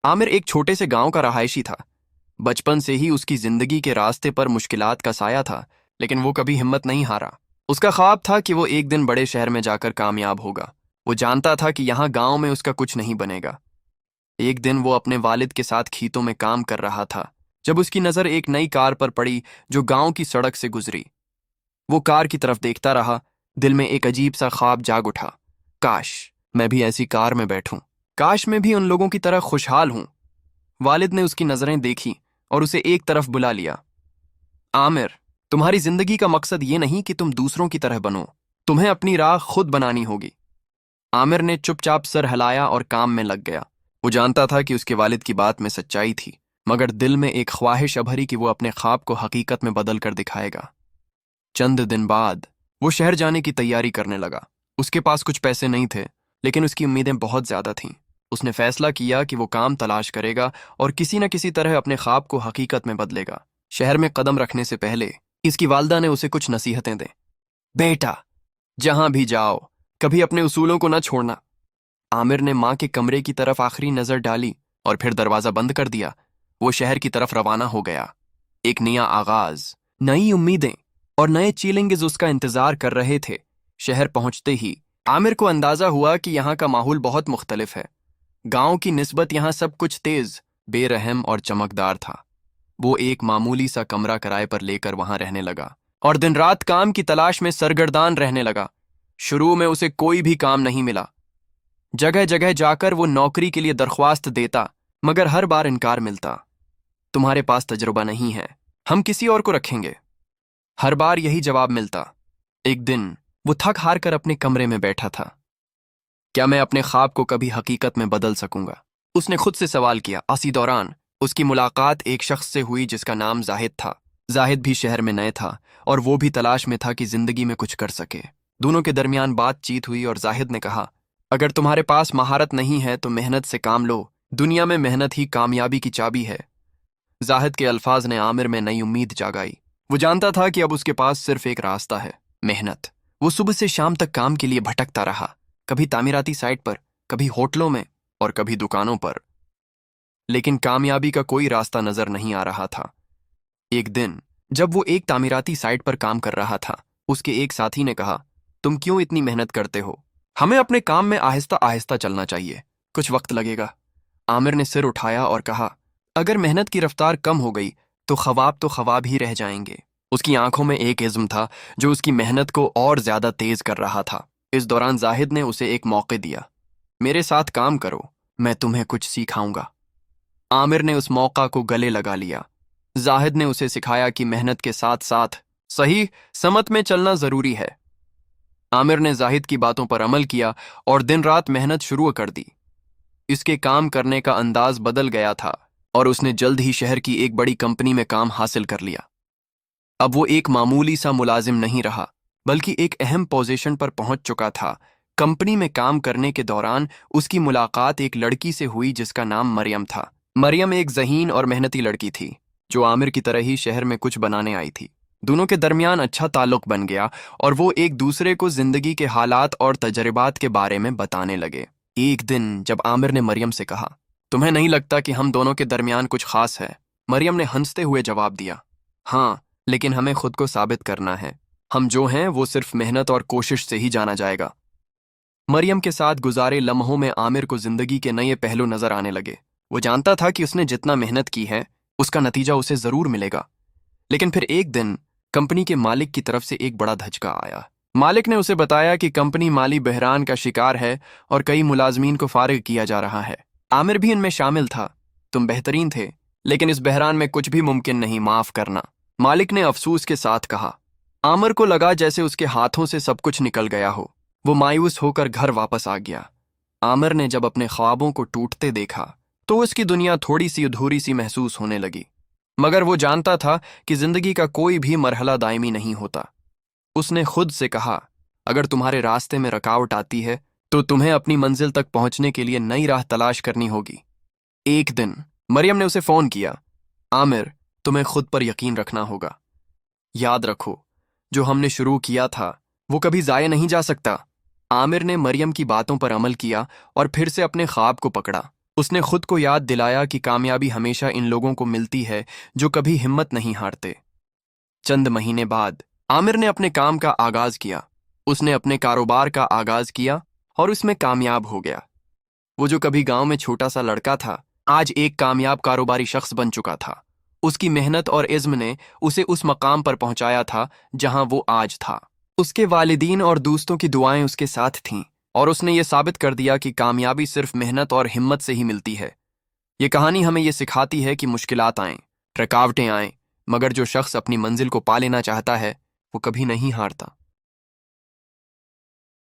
आमिर एक छोटे से गांव का रहायशी था। बचपन से ही उसकी जिंदगी के रास्ते पर मुश्किलात का साया था, लेकिन वो कभी हिम्मत नहीं हारा। उसका ख्वाब था कि वो एक दिन बड़े शहर में जाकर कामयाब होगा। वो जानता था कि यहाँ गांव में उसका कुछ नहीं बनेगा। एक दिन वो अपने वालिद के साथ खेतों में काम कर रहा था, जब उसकी नज़र एक नई कार पर पड़ी जो गांव की सड़क से गुजरी। वो कार की तरफ देखता रहा, दिल में एक अजीब सा ख्वाब जाग उठा। काश मैं भी ऐसी कार में बैठूं, काश मैं भी उन लोगों की तरह खुशहाल हूं। वालिद ने उसकी नजरें देखी और उसे एक तरफ बुला लिया। आमिर, तुम्हारी जिंदगी का मकसद ये नहीं कि तुम दूसरों की तरह बनो, तुम्हें अपनी राह खुद बनानी होगी। आमिर ने चुपचाप सर हिलाया और काम में लग गया। वो जानता था कि उसके वालिद की बात में सच्चाई थी, मगर दिल में एक ख्वाहिश अभरी कि वो अपने ख्वाब को हकीकत में बदल कर दिखाएगा। चंद दिन बाद वो शहर जाने की तैयारी करने लगा। उसके पास कुछ पैसे नहीं थे, लेकिन उसकी उम्मीदें बहुत ज्यादा थीं। उसने फैसला किया कि वो काम तलाश करेगा और किसी न किसी तरह अपने ख्वाब को हकीकत में बदलेगा। शहर में कदम रखने से पहले इसकी वालदा ने उसे कुछ नसीहतें दें। बेटा, जहां भी जाओ कभी अपने उसूलों को न छोड़ना। आमिर ने माँ के कमरे की तरफ आखिरी नजर डाली और फिर दरवाजा बंद कर दिया। वो शहर की तरफ रवाना हो गया। एक नया आगाज, नई उम्मीदें और नए चैलेंजेस उसका इंतजार कर रहे थे। शहर पहुंचते ही आमिर को अंदाजा हुआ कि यहाँ का माहौल बहुत मुख्तलिफ है। गांव की निस्बत यहाँ सब कुछ तेज, बेरहम और चमकदार था। वो एक मामूली सा कमरा किराए पर लेकर वहां रहने लगा और दिन रात काम की तलाश में सरगर्दान रहने लगा। शुरू में उसे कोई भी काम नहीं मिला। जगह जगह जाकर वो नौकरी के लिए दरख्वास्त देता, मगर हर बार इनकार मिलता। तुम्हारे पास तजुर्बा नहीं है, हम किसी और को रखेंगे। हर बार यही जवाब मिलता। एक दिन वो थक हार कर अपने कमरे में बैठा था। क्या मैं अपने ख्वाब को कभी हकीकत में बदल सकूंगा? उसने खुद से सवाल किया। इसी दौरान उसकी मुलाकात एक शख्स से हुई जिसका नाम जाहिद था। जाहिद भी शहर में नए था और वो भी तलाश में था कि जिंदगी में कुछ कर सके। दोनों के दरमियान बातचीत हुई और जाहिद ने कहा, अगर तुम्हारे पास महारत नहीं है तो मेहनत से काम लो, दुनिया में मेहनत ही कामयाबी की चाबी है। जाहिद के अल्फाज ने आमिर में नई उम्मीद जागाई। वो जानता था कि अब उसके पास सिर्फ एक रास्ता है, मेहनत। वो सुबह से शाम तक काम के लिए भटकता रहा, कभी तामीराती साइट पर, कभी होटलों में और कभी दुकानों पर, लेकिन कामयाबी का कोई रास्ता नजर नहीं आ रहा था। एक दिन जब वो एक तामीराती साइट पर काम कर रहा था, उसके एक साथी ने कहा, तुम क्यों इतनी मेहनत करते हो? हमें अपने काम में आहिस्ता आहिस्ता चलना चाहिए, कुछ वक्त लगेगा। आमिर ने सिर उठाया और कहा, अगर मेहनत की रफ्तार कम हो गई तो ख्वाब ही रह जाएंगे। उसकी आंखों में एक इज़्म था जो उसकी मेहनत को और ज्यादा तेज कर रहा था। इस दौरान जाहिद ने उसे एक मौका दिया। मेरे साथ काम करो, मैं तुम्हें कुछ सिखाऊंगा। आमिर ने उस मौका को गले लगा लिया। जाहिद ने उसे सिखाया कि मेहनत के साथ साथ सही समत में चलना जरूरी है। आमिर ने जाहिद की बातों पर अमल किया और दिन रात मेहनत शुरू कर दी। इसके काम करने का अंदाज बदल गया था और उसने जल्द ही शहर की एक बड़ी कंपनी में काम हासिल कर लिया। अब वो एक मामूली सा मुलाजिम नहीं रहा, बल्कि एक अहम पोजीशन पर पहुंच चुका था। कंपनी में काम करने के दौरान उसकी मुलाकात एक लड़की से हुई जिसका नाम मरियम था। मरियम एक ज़हीन और मेहनती लड़की थी जो आमिर की तरह ही शहर में कुछ बनाने आई थी। दोनों के दरमियान अच्छा ताल्लुक बन गया और वो एक दूसरे को जिंदगी के हालात और तजर्बात के बारे में बताने लगे। एक दिन जब आमिर ने मरियम से कहा, तुम्हें नहीं लगता कि हम दोनों के दरमियान कुछ खास है? मरियम ने हंसते हुए जवाब दिया, हाँ, लेकिन हमें खुद को साबित करना है। हम जो हैं वो सिर्फ मेहनत और कोशिश से ही जाना जाएगा। मरियम के साथ गुजारे लम्हों में आमिर को जिंदगी के नए पहलू नजर आने लगे। वो जानता था कि उसने जितना मेहनत की है उसका नतीजा उसे जरूर मिलेगा। लेकिन फिर एक दिन कंपनी के मालिक की तरफ से एक बड़ा धचका आया। मालिक ने उसे बताया कि कंपनी माली बहरान का शिकार है और कई मुलाजमीन को फारिग किया जा रहा है। आमिर भी इनमें शामिल था। तुम बेहतरीन थे, लेकिन इस बहरान में कुछ भी मुमकिन नहीं, माफ करना, मालिक ने अफसोस के साथ कहा। आमिर को लगा जैसे उसके हाथों से सब कुछ निकल गया हो। वो मायूस होकर घर वापस आ गया। आमिर ने जब अपने ख्वाबों को टूटते देखा तो उसकी दुनिया थोड़ी सी अधूरी सी महसूस होने लगी। मगर वो जानता था कि जिंदगी का कोई भी मरहला दायमी नहीं होता। उसने खुद से कहा, अगर तुम्हारे रास्ते में रुकावट आती है तो तुम्हें अपनी मंजिल तक पहुंचने के लिए नई राह तलाश करनी होगी। एक दिन मरियम ने उसे फोन किया, आमिर, तुम्हें खुद पर यकीन रखना होगा। याद रखो, जो हमने शुरू किया था वो कभी जाया नहीं जा सकता। आमिर ने मरियम की बातों पर अमल किया और फिर से अपने ख्वाब को पकड़ा। اس نے خود کو یاد دلایا کہ کامیابی ہمیشہ ان لوگوں کو ملتی ہے جو کبھی ہمت نہیں ہارتے۔ چند مہینے بعد عامر نے اپنے کام کا آغاز کیا۔ اس نے اپنے کاروبار کا آغاز کیا اور اس میں کامیاب ہو گیا۔ وہ جو کبھی گاؤں میں چھوٹا سا لڑکا تھا، آج ایک کامیاب کاروباری شخص بن چکا تھا۔ اس کی محنت اور عزم نے اسے اس مقام پر پہنچایا تھا جہاں وہ آج تھا۔ اس کے والدین اور دوستوں کی دعائیں اس کے ساتھ تھیں، اور اس نے یہ ثابت کر دیا کہ کامیابی صرف محنت اور ہمت سے ہی ملتی ہے۔ یہ کہانی ہمیں یہ سکھاتی ہے کہ مشکلات آئیں، رکاوٹیں آئیں، مگر جو شخص اپنی منزل کو پا لینا چاہتا ہے وہ کبھی نہیں ہارتا۔